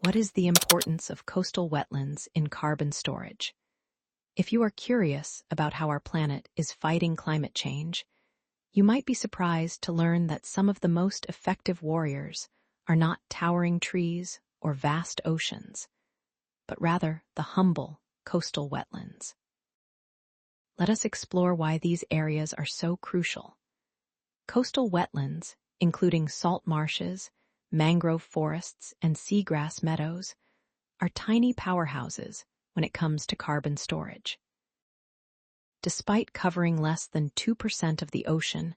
What is the importance of coastal wetlands in carbon storage? If you are curious about how our planet is fighting climate change, you might be surprised to learn that some of the most effective warriors are not towering trees or vast oceans, but rather the humble coastal wetlands. Let us explore why these areas are so crucial. Coastal wetlands, including salt marshes, mangrove forests, and seagrass meadows, are tiny powerhouses when it comes to carbon storage. Despite covering less than 2% of the ocean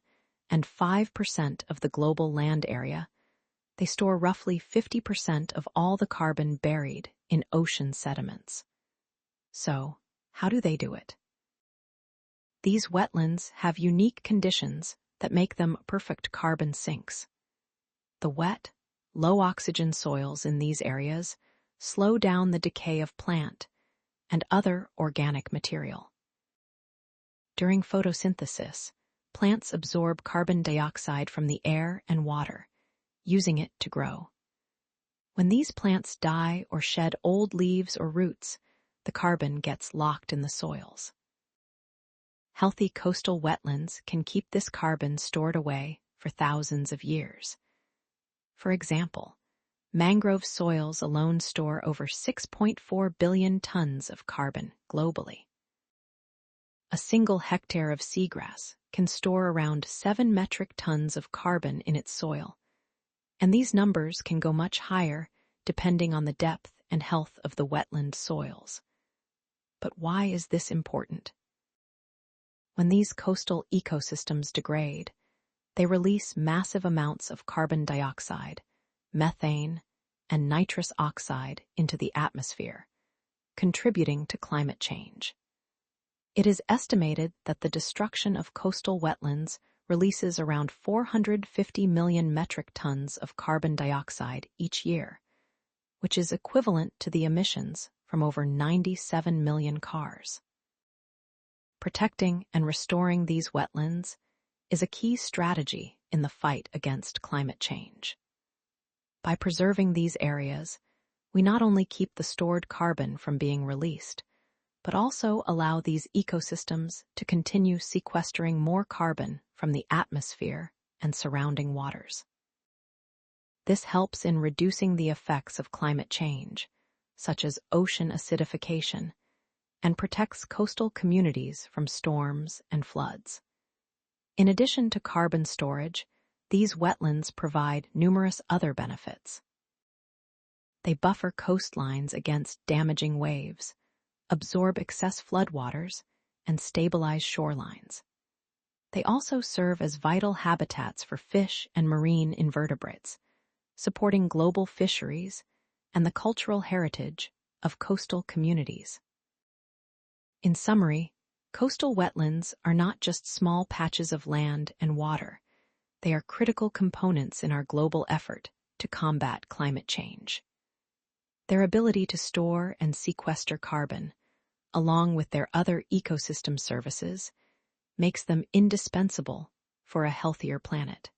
and 5% of the global land area, they store roughly 50% of all the carbon buried in ocean sediments. So, how do they do it? These wetlands have unique conditions that make them perfect carbon sinks. The wet, low-oxygen soils in these areas slow down the decay of plant and other organic material. During photosynthesis, plants absorb carbon dioxide from the air and water, using it to grow. When these plants die or shed old leaves or roots, the carbon gets locked in the soils. Healthy coastal wetlands can keep this carbon stored away for thousands of years. For example, mangrove soils alone store over 6.4 billion tons of carbon globally. A single hectare of seagrass can store around 7 metric tons of carbon in its soil, and these numbers can go much higher depending on the depth and health of the wetland soils. But why is this important? When these coastal ecosystems degrade, they release massive amounts of carbon dioxide, methane, and nitrous oxide into the atmosphere, contributing to climate change. It is estimated that the destruction of coastal wetlands releases around 450 million metric tons of carbon dioxide each year, which is equivalent to the emissions from over 97 million cars. Protecting and restoring these wetlands is a key strategy in the fight against climate change. By preserving these areas, we not only keep the stored carbon from being released, but also allow these ecosystems to continue sequestering more carbon from the atmosphere and surrounding waters. This helps in reducing the effects of climate change, such as ocean acidification, and protects coastal communities from storms and floods. In addition to carbon storage, these wetlands provide numerous other benefits. They buffer coastlines against damaging waves, absorb excess floodwaters, and stabilize shorelines. They also serve as vital habitats for fish and marine invertebrates, supporting global fisheries and the cultural heritage of coastal communities. In summary, coastal wetlands are not just small patches of land and water. They are critical components in our global effort to combat climate change. Their ability to store and sequester carbon, along with their other ecosystem services, makes them indispensable for a healthier planet.